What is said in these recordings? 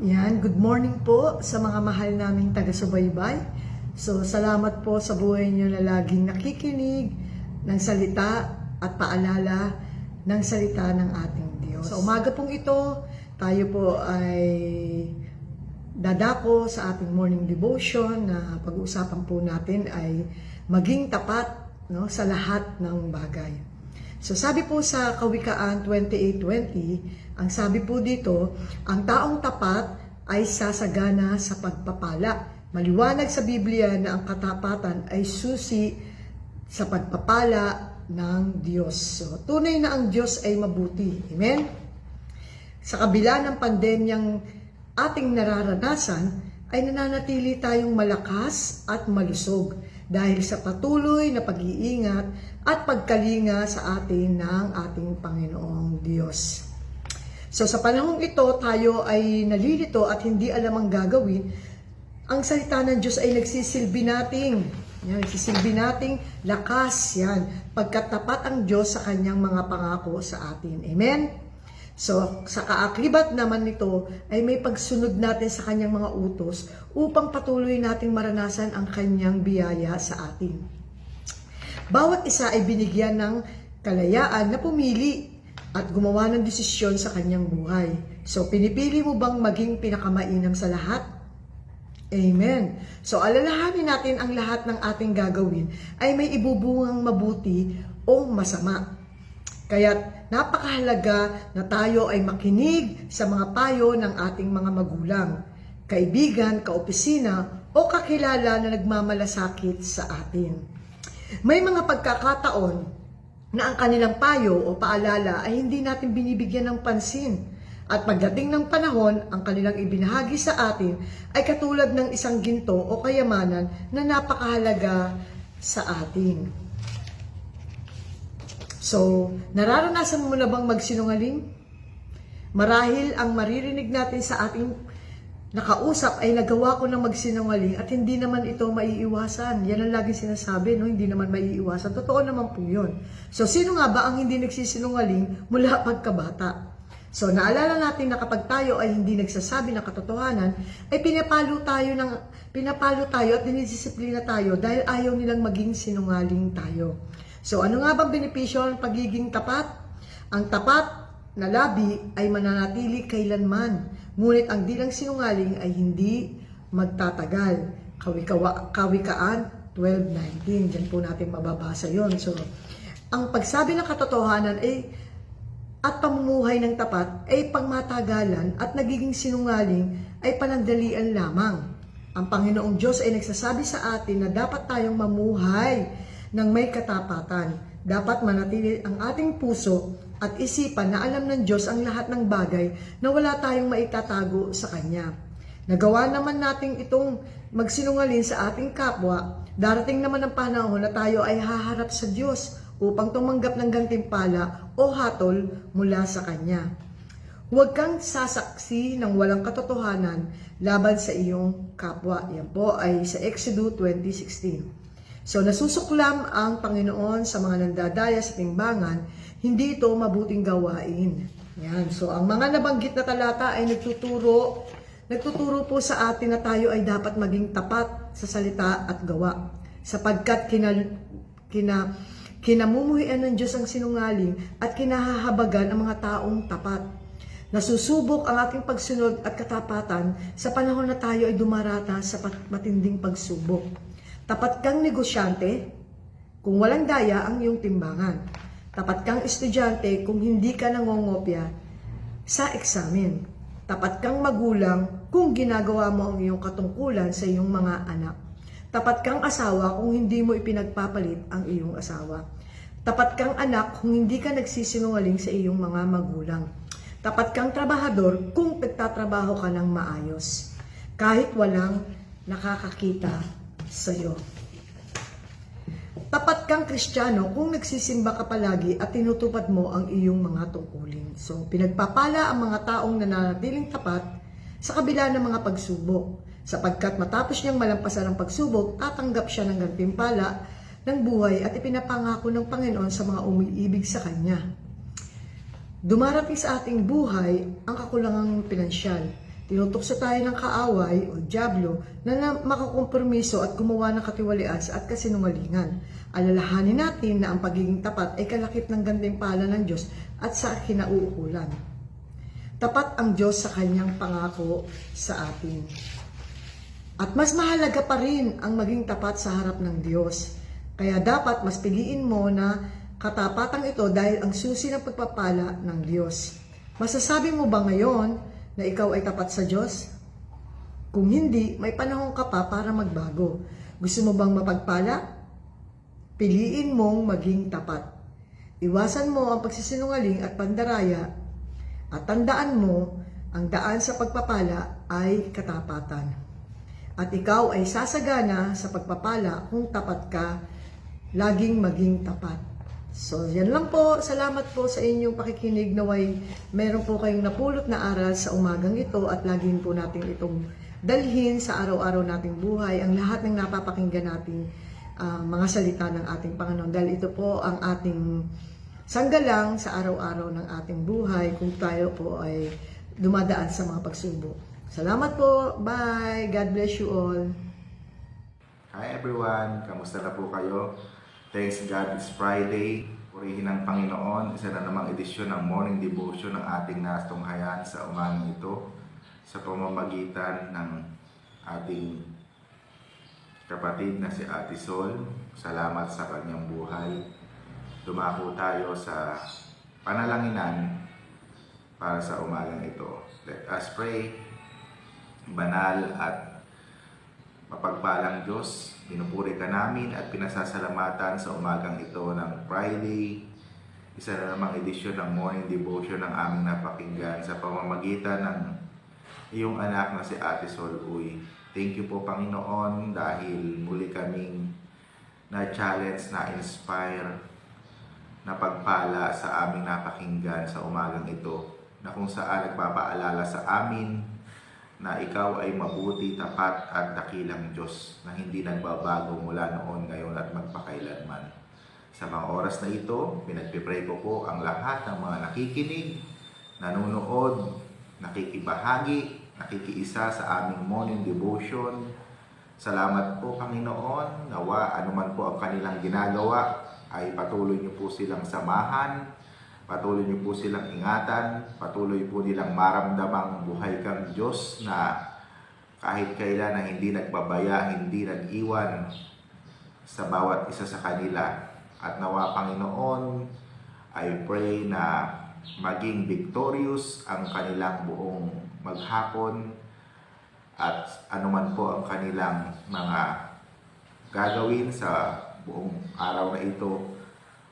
Yan, good morning po sa mga mahal naming taga-subaybay. So, salamat po sa buhay niyo na laging nakikinig ng salita at paalala ng salita ng ating Diyos. Sa umaga pong ito, tayo po ay dadako sa ating morning devotion na pag-uusapan po natin ay maging tapat, no, sa lahat ng bagay. So sabi po sa Kawikaan 28:20, ang sabi po dito, ang taong tapat ay sasagana sa pagpapala. Maliwanag sa Biblia na ang katapatan ay susi sa pagpapala ng Diyos. So tunay na ang Diyos ay mabuti. Amen? Sa kabila ng pandemyang ating nararanasan, ay nananatili tayong malakas at malusog dahil sa patuloy na pag-iingat at pagkalinga sa atin ng ating Panginoong Diyos. So sa panahong ito, tayo ay nalilito at hindi alam ang gagawin. Ang salita ng Diyos ay nagsisilbi nating lakas, yan, pagkat tapat ang Diyos sa kanyang mga pangako sa atin. Amen? So, sa kaakibat naman nito ay may pagsunod natin sa kanyang mga utos upang patuloy nating maranasan ang kanyang biyaya sa atin. Bawat isa ay binigyan ng kalayaan na pumili at gumawa ng desisyon sa kanyang buhay. So, pinipili mo bang maging pinakamainam sa lahat? Amen. So, alalahanin natin ang lahat ng ating gagawin ay may ibubungang mabuti o masama. Kaya't napakahalaga na tayo ay makinig sa mga payo ng ating mga magulang, kaibigan, kaopisina o kakilala na nagmamalasakit sa atin. May mga pagkakataon na ang kanilang payo o paalala ay hindi natin binibigyan ng pansin. At pagdating ng panahon, ang kanilang ibinahagi sa atin ay katulad ng isang ginto o kayamanan na napakahalaga sa atin. So, nararanasan mo na bang magsinungaling? Marahil ang maririnig natin sa ating nakausap ay nagawa ko ng magsinungaling at hindi naman ito maiiwasan. Yan ang laging sinasabi, no? Hindi naman maiiwasan. Totoo naman po yun. So, sino nga ba ang hindi nagsisinungaling mula pagkabata? So, naalala natin na kapag tayo ay hindi nagsasabi ng katotohanan, ay pinapalo tayo at dinidisiplina tayo dahil ayaw nilang maging sinungaling tayo. So, ano nga bang benepisyo ng pagiging tapat? Ang tapat na labi ay mananatili kailanman, ngunit ang dilang sinungaling ay hindi magtatagal. Kawikaan 12:19, diyan po natin mababasa yon. So, ang pagsabi ng katotohanan at pamumuhay ng tapat ay pangmatagalan at nagiging sinungaling ay panandalian lamang. Ang Panginoong Diyos ay nagsasabi sa atin na dapat tayong mamuhay ng may katapatan. Dapat manatili ang ating puso at isipan na alam ng Diyos ang lahat ng bagay na wala tayong maitatago sa Kanya. Nagawa naman natin itong magsinungaling sa ating kapwa, darating naman ang panahon na tayo ay haharap sa Diyos upang tumanggap ng gantimpala o hatol mula sa Kanya. Huwag kang sasaksi ng walang katotohanan laban sa iyong kapwa. Yan po ay sa Exodus 20:16. So, nasusuklam ang Panginoon sa mga nandadaya sa timbangan, hindi ito mabuting gawain. Yan. So, ang mga nabanggit na talata ay nagtuturo po sa atin na tayo ay dapat maging tapat sa salita at gawa. Sapagkat kinamumuhian ng Diyos ang sinungaling at kinahahabagan ang mga taong tapat. Nasusubok ang ating pagsunod at katapatan sa panahon na tayo ay dumarata sa matinding pagsubok. Tapat kang negosyante kung walang daya ang iyong timbangan. Tapat kang estudyante kung hindi ka nangongopya sa eksamen. Tapat kang magulang kung ginagawa mo ang iyong katungkulan sa iyong mga anak. Tapat kang asawa kung hindi mo ipinagpapalit ang iyong asawa. Tapat kang anak kung hindi ka nagsisinungaling sa iyong mga magulang. Tapat kang trabahador kung nagtatrabaho ka ng maayos. Kahit walang nakakakita sa'yo. Tapat kang Kristiyano kung nagsisimba ka palagi at tinutupad mo ang iyong mga tungkulin. So, pinagpapala ang mga taong nananatiling tapat sa kabila ng mga pagsubok, sapagkat matapos niyang malampasan ang pagsubok, tatanggap siya ng gantimpala ng buhay at ipinapangako ng Panginoon sa mga umiibig sa Kanya. Dumarating sa ating buhay ang kakulangang pinansyal. Tinutokso tayo ng kaaway o dyablo na makakompromiso at gumawa ng katiwalian at kasinungalingan. Alalahanin natin na ang pagiging tapat ay kalakip ng gantimpala ng Diyos at sa kinauukulan. Tapat ang Diyos sa kanyang pangako sa atin. At mas mahalaga pa rin ang maging tapat sa harap ng Diyos. Kaya dapat mas piliin mo na katapatang ito dahil ang susi ng pagpapala ng Diyos. Masasabi mo ba ngayon na ikaw ay tapat sa Diyos? Kung hindi, may panahon ka pa para magbago. Gusto mo bang mapagpala? Piliin mong maging tapat. Iwasan mo ang pagsisinungaling at pandaraya at tandaan mo, ang daan sa pagpapala ay katapatan. At ikaw ay sasagana sa pagpapala kung tapat ka, laging maging tapat. So, yan lang po. Salamat po sa inyong pakikinig. Naway meron po kayong napulot na aral sa umagang ito at laging po natin itong dalhin sa araw-araw nating buhay ang lahat ng napapakinggan nating mga salita ng ating Panginoon. Dahil ito po ang ating sanggalang sa araw-araw ng ating buhay kung tayo po ay dumadaan sa mga pagsubok. Salamat po. Bye. God bless you all. Hi everyone. Kamusta na po kayo? Thanks God, it's Friday. Purihin ng Panginoon. Isa na namang edisyon ng morning devotion ng ating natunghayan sa umagang ito sa pamamagitan ng ating kapatid na si Ate Sol. Salamat sa kanyang buhay. Dumako tayo sa panalanginan para sa umagang ito. Let us pray. Banal at mapagpalang Diyos, pinupuri ka namin at pinasasalamatan sa umagang ito ng Friday. Isa na namang edisyon ng morning devotion ng aming napakinggan sa pamamagitan ng iyong anak na si Ate Sol Uy. Thank you po Panginoon dahil muli kaming na-challenge, na-inspire, napagpala sa aming napakinggan sa umagang ito na kung saan nagpapaalala sa amin na ikaw ay mabuti, tapat at dakilang Diyos na hindi nagbabago mula noon, ngayon at magpakailanman. Sa mga oras na ito, pinagpipray ko po ang lahat ng mga nakikinig, nanonood, nakikibahagi, nakikiisa sa aming morning devotion. Salamat po Panginoon, nawa anuman po ang kanilang ginagawa ay patuloy niyo po silang samahan. Patuloy niyo po silang ingatan, patuloy po nilang maramdamang buhay kang Diyos na kahit kailan na hindi nagbabaya, hindi nag-iwan sa bawat isa sa kanila. At nawa Panginoon, I pray na maging victorious ang kanilang buong maghapon at anuman po ang kanilang mga gagawin sa buong araw na ito.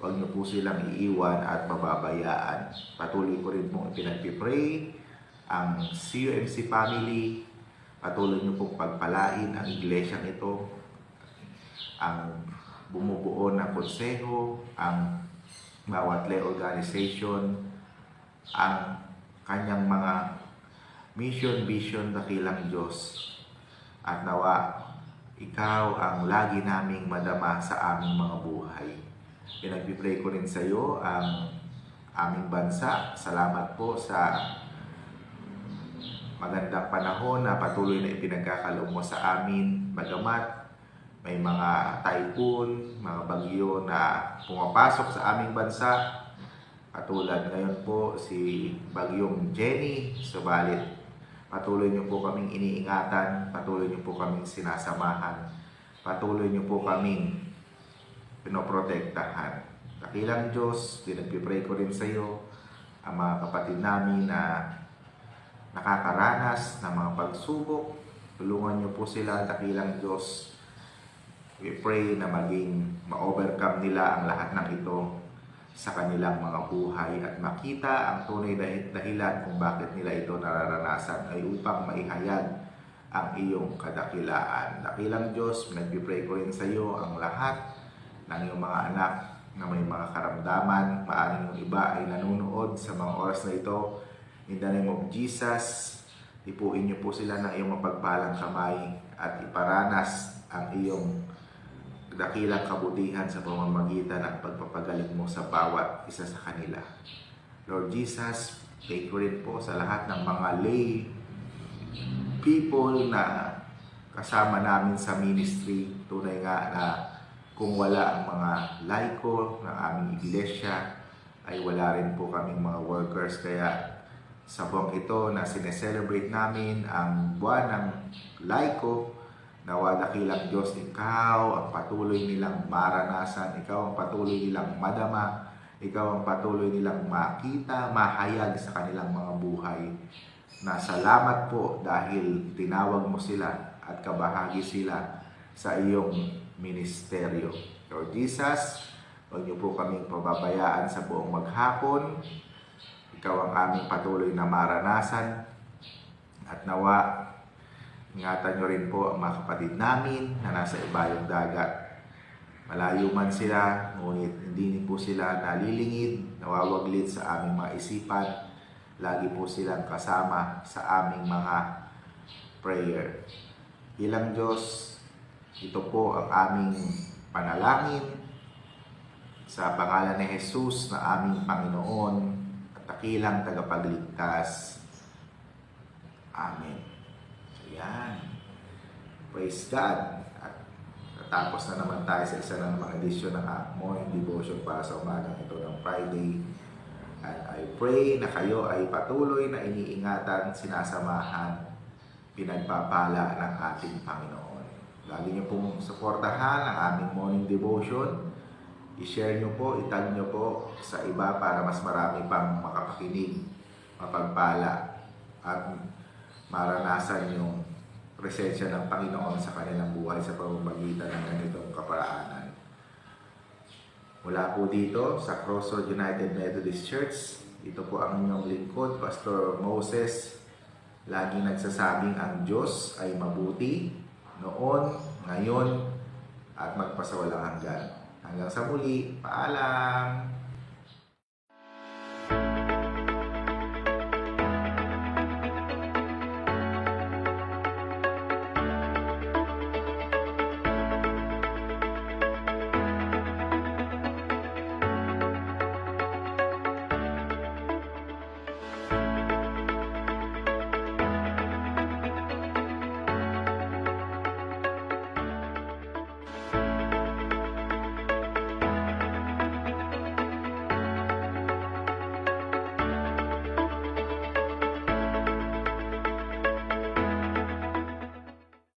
Huwag niyo po silang iiwan at mababayaan. Patuloy ko rin pong pinagpipray ang CUMC family. Patuloy niyo pong pagpalain ang iglesyang ito, ang bumubuo ng konseho, ang bawat lay organization, ang kanyang mga mission, vision, dakilang Diyos. At nawa, ikaw ang lagi naming madama sa aming mga buhay. Pinagpipray ko rin sa iyo ang aming bansa. Salamat po sa magandang panahon na patuloy na ipinagkakaloob mo sa amin. Bagamat may mga typhoon, mga bagyo na pumapasok sa aming bansa. Katulad ngayon po si bagyong Jenny. Subalit patuloy niyo po kaming iniingatan. Patuloy niyo po kaming sinasamahan. Patuloy niyo po kaming pinoprotektahan. Dakilang Diyos, pinagpipray ko rin sa iyo ang mga kapatid namin na nakakaranas ng mga pagsubok. Tulungan niyo po sila, dakilang Diyos. We pray na maging ma-overcome nila ang lahat ng ito sa kanilang mga buhay at makita ang tunay na dahilan kung bakit nila ito nararanasan ay upang maihayag ang iyong kadakilaan. Dakilang Diyos, pinagpipray ko rin sa iyo ang lahat ng iyong mga anak na may mga karamdaman. Maaring yung iba ay nanonood sa mga oras na ito. In the name of Jesus, ipuin niyo po sila ng iyong mapagpalang kamay at iparanas ang iyong dakilang kabutihan sa pamamagitan ng pagpapagaling mo sa bawat isa sa kanila. Lord Jesus, pray ko rin po sa lahat ng mga lay people na kasama namin sa ministry. Tunay nga na kung wala ang mga laiko ng aming iglesia, ay wala rin po kaming mga workers. Kaya sa buwang ito na sineselebrate namin ang buwan ng laiko, nawa dakilang Diyos, ikaw ang patuloy nilang maranasan, ikaw ang patuloy nilang madama, ikaw ang patuloy nilang makita, mahayag sa kanilang mga buhay. Na salamat po dahil tinawag mo sila at kabahagi sila sa iyong ministeryo. Lord Jesus, huwag niyo po kaming pababayaan sa buong maghapon. Ikaw ang aming patuloy na maranasan. At nawa, ingatan niyo rin po ang mga kapatid namin na nasa ibayong dagat. Malayo man sila, ngunit hindi po sila nalilingid, nawawaglit sa aming mga isipan. Lagi po silang kasama sa aming mga prayer. Ilang Diyos, ito po ang aming panalangin sa pangalan ni Jesus na aming Panginoon at dakilang tagapagligtas. Amen. So yan. Praise God. At natapos na naman tayo sa isa na namang edisyon ng morning devotion para sa umagang ito ng Friday. And I pray na kayo ay patuloy na iniingatan, sinasamahan, pinagpapala ng ating Panginoon. Lagi niyo pong suportahan ang aming morning devotion. I-share niyo po, itag niyo po sa iba para mas marami pang makapakinig, mapagpala, at maranasan yung presensya ng Panginoon sa kanilang buhay sa pamamagitan ng ganitong kaparaanan. Mula po dito sa Crossroad United Methodist Church, ito po ang inyong lingkod, Pastor Moses. Laging nagsasabing ang Diyos ay mabuti noon, ngayon, at magpasawalang hanggan. Hanggang sa muli, paalam!